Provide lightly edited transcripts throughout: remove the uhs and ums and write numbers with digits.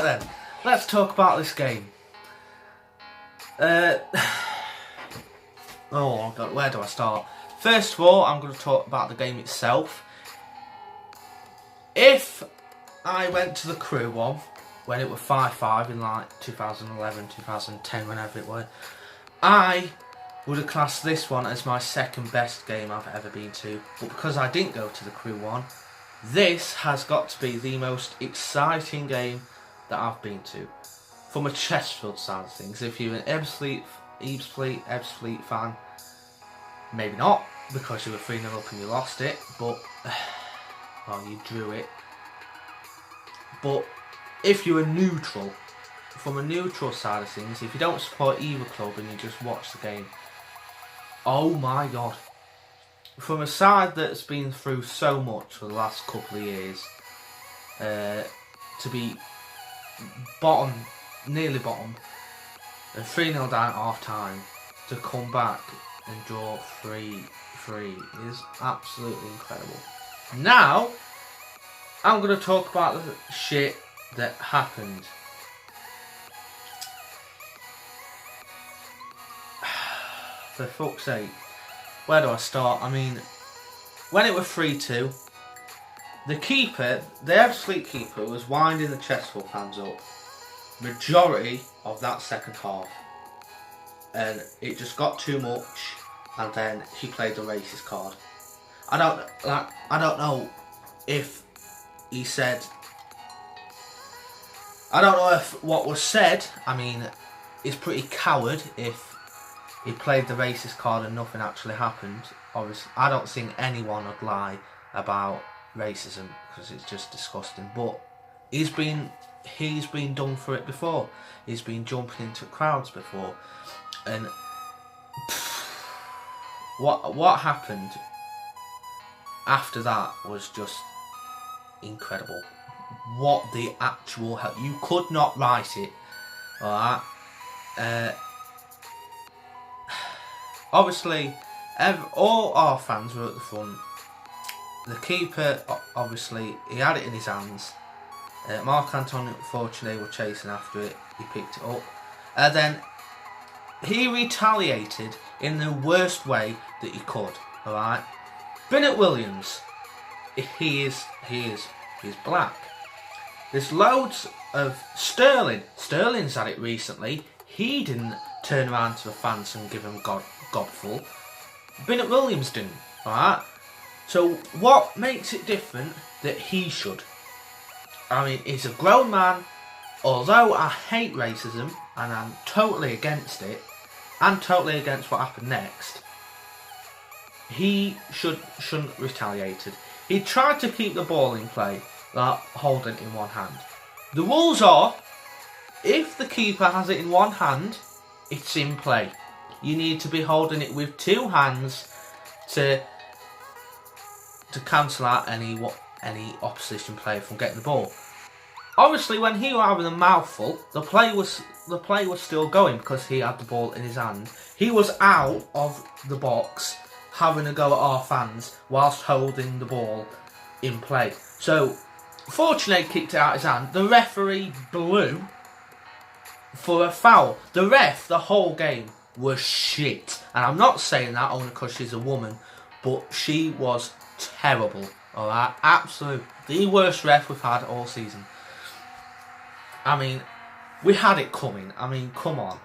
Right then, let's talk about this game. Oh God, where do I start? First of all, I'm going to talk about the game itself. If I went to the crew one, when it was 5-5 in like 2011, 2010, whenever it was, I would have classed this one as my second best game I've ever been to. But because I didn't go to the crew one, this has got to be the most exciting game that I've been to. From a Chesterfield side of things, if you're an Ebbsfleet fan, maybe not, because you were 3-0 up and you lost it, but, well, you drew it. But if you're a neutral, from a neutral side of things, if you don't support either club and you just watch the game, oh my God. From a side that's been through so much for the last couple of years, to be bottom, nearly bottom, and 3-0 down at half time, to come back and draw 3-3 is absolutely incredible. Now, I'm going to talk about the shit that happened. For fuck's sake, where do I start? I mean, when it was 3-2, the keeper, the Ebbsfleet keeper, was winding the Chesterfield fans up majority of that second half, and it just got too much, and then he played the racist card. I don't know if he said, I don't know if what was said, I mean, it's pretty coward if he played the racist card and nothing actually happened. Obviously, I don't think anyone would lie about racism because it's just disgusting. But he's been done for it before. He's been jumping into crowds before, and what happened after that was just incredible. What the actual hell? You could not write it. Alright. Obviously, all our fans were at the front. The keeper, obviously, he had it in his hands. Mark Anthony, unfortunately, were chasing after it. He picked it up. And then he retaliated in the worst way that he could. Alright? Bennett Williams, he's black. There's loads of Sterling's had it recently. He didn't turn around to the fans and give them godful. Bennett Williams didn't. Alright? So what makes it different that he should? I mean, he's a grown man. Although I hate racism and I'm totally against it, and totally against what happened next, he shouldn't retaliated. He tried to keep the ball in play, like holding it in one hand. The rules are, if the keeper has it in one hand, it's in play. You need to be holding it with two hands to cancel out any opposition player from getting the ball. Obviously, when he was having a mouthful, the play was still going because he had the ball in his hand. He was out of the box having a go at our fans whilst holding the ball in play. So, fortunately, he kicked it out of his hand. The referee blew for a foul. The ref, the whole game, was shit. And I'm not saying that only because she's a woman, but she was terrible. Alright, absolute. The worst ref we've had all season. I mean, we had it coming. I mean, come on.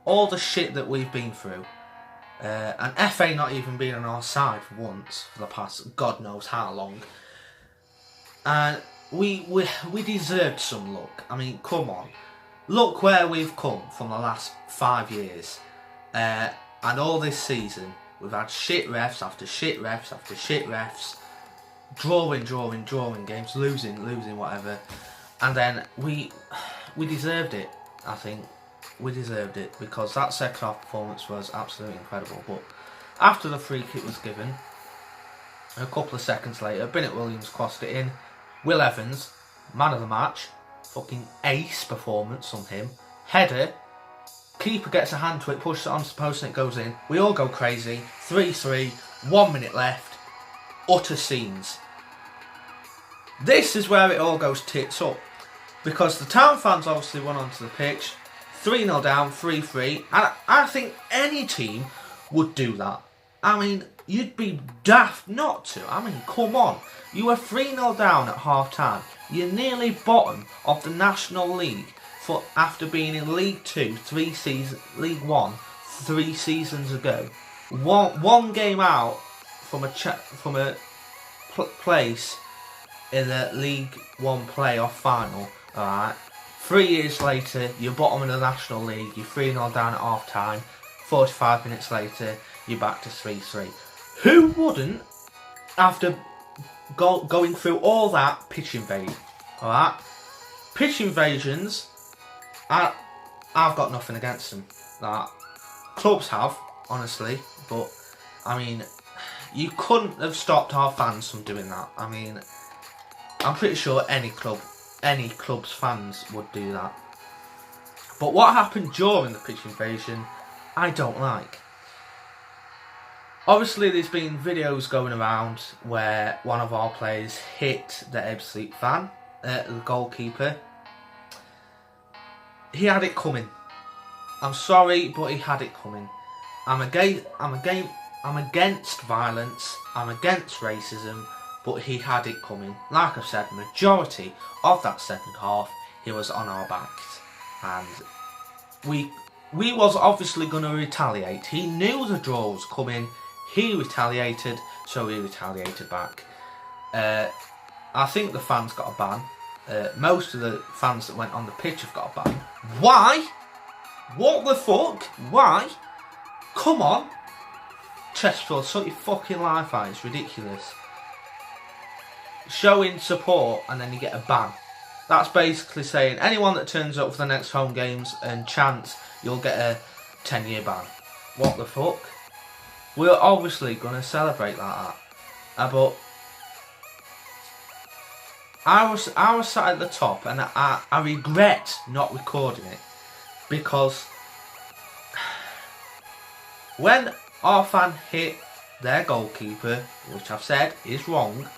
All the shit that we've been through. And FA not even being on our side for once for the past God knows how long. And we deserved some luck. I mean, come on. Look where we've come from the last 5 years. And all this season, we've had shit refs after shit refs after shit refs. Drawing games, losing, whatever. And then we deserved it, I think. We deserved it because that second half performance was absolutely incredible. But after the free kick was given, a couple of seconds later, Bennett Williams crossed it in. Will Evans, man of the match, fucking ace performance from him. Header, keeper gets a hand to it, pushes it onto the post and it goes in. We all go crazy. 3-3, 1 minute left. Utter scenes. this is where it all goes tits up. Because the Town fans obviously went onto the pitch, 3-0 down, 3-3. And I think any team would do that. I mean, you'd be daft not to. I mean, come on. You were 3-0 down at half-time. You're nearly bottom of the National League after being in League 2, League 1, 3 seasons ago. One game out from a place in the League 1 playoff final. Alright. 3 years later, you're bottom of the National League. You're 3-0 down at half-time. 45 minutes later, you're back to 3-3. Who wouldn't, after going through all that, pitch invade? Alright? Pitch invasions, I've got nothing against them. Like, clubs have, honestly, but, I mean, you couldn't have stopped our fans from doing that. I mean, I'm pretty sure any club's fans would do that. But what happened during the pitch invasion, I don't like. Obviously, there's been videos going around where one of our players hit the Ebbsfleet fan, the goalkeeper. He had it coming. I'm sorry, but he had it coming. I'm against violence. I'm against racism, but he had it coming. Like I said, majority of that second half, he was on our backs, and we was obviously going to retaliate. He knew the draw was coming. He retaliated, so we retaliated back. I think the fans got a ban. Most of the fans that went on the pitch have got a ban. Why? What the fuck? Why? Come on. Chesterfield, sort your fucking life out. It's ridiculous. Showing support and then you get a ban. That's basically saying anyone that turns up for the next home games and chants, you'll get a 10-year ban. What the fuck? We're obviously going to celebrate like that. But I was sat at the top, and I regret not recording it, because when our fan hit their goalkeeper, which I've said is wrong,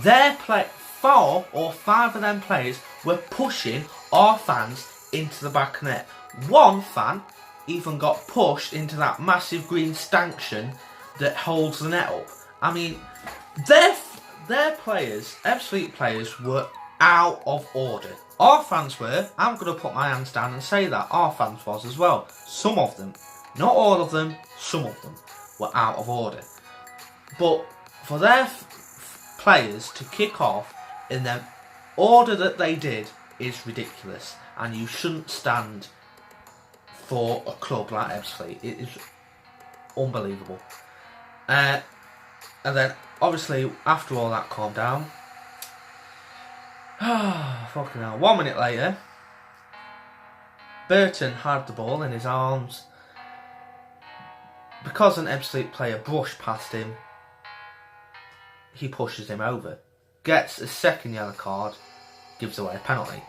4 or 5 of them players were pushing our fans into the back net. One fan even got pushed into that massive green stanchion that holds the net up. I mean, their players, Ebbsfleet players, were out of order. Our fans were. I'm going to put my hands down and say that. Our fans was as well. Some of them, not all of them, some of them were out of order. But for their players to kick off in the order that they did is ridiculous. And you shouldn't stand for a club like Ebbsfleet. It is unbelievable. And then, obviously, after all that calmed down, fucking hell, 1 minute later, Burton had the ball in his arms. Because an Ebbsfleet player brushed past him, he pushes him over. Gets a second yellow card, gives away a penalty.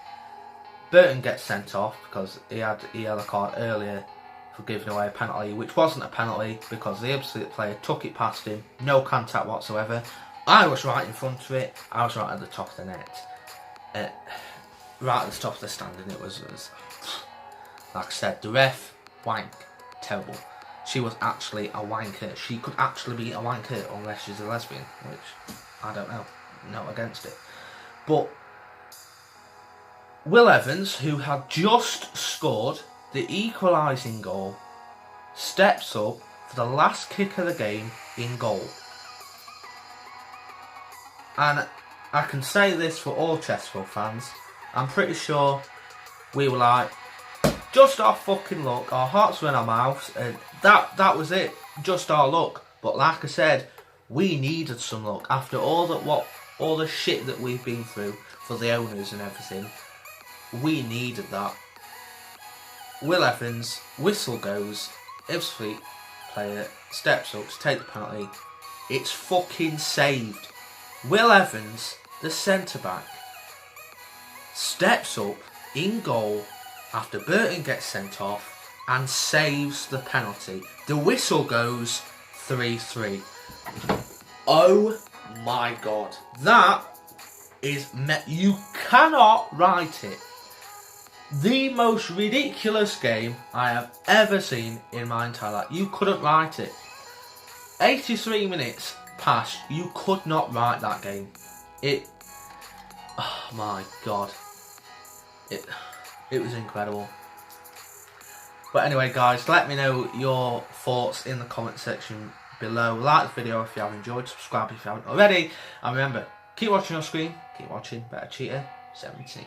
Burton gets sent off because he had a yellow card earlier for giving away a penalty, which wasn't a penalty because the Ebbsfleet player took it past him, no contact whatsoever. I was right in front of it, I was right at the top of the net. Right at the top of the stand, and it was like I said, the ref, wank, terrible. She was actually a wanker. She could actually be a wanker unless she's a lesbian, which I don't know, not against it. But Will Evans, who had just scored the equalising goal, steps up for the last kick of the game in goal. And I can say this for all Chesterfield fans, I'm pretty sure we were like, just our fucking luck, our hearts were in our mouths, and that was it, just our luck. But like I said, we needed some luck after all the shit that we've been through for the owners and everything. We needed that. Will Evans, whistle goes, Ebbsfleet player steps up to take the penalty. It's fucking saved. Will Evans, the centre-back, steps up in goal after Burton gets sent off and saves the penalty. The whistle goes 3-3. Oh my god. That you cannot write it. The most ridiculous game I have ever seen in my entire life. You couldn't write it. 83 minutes past, you could not write that game. Oh my god. It was incredible. But anyway guys, let me know your thoughts in the comment section below. Like the video if you have enjoyed, subscribe if you haven't already, and remember, keep watching your screen, keep watching Better Cheater 17.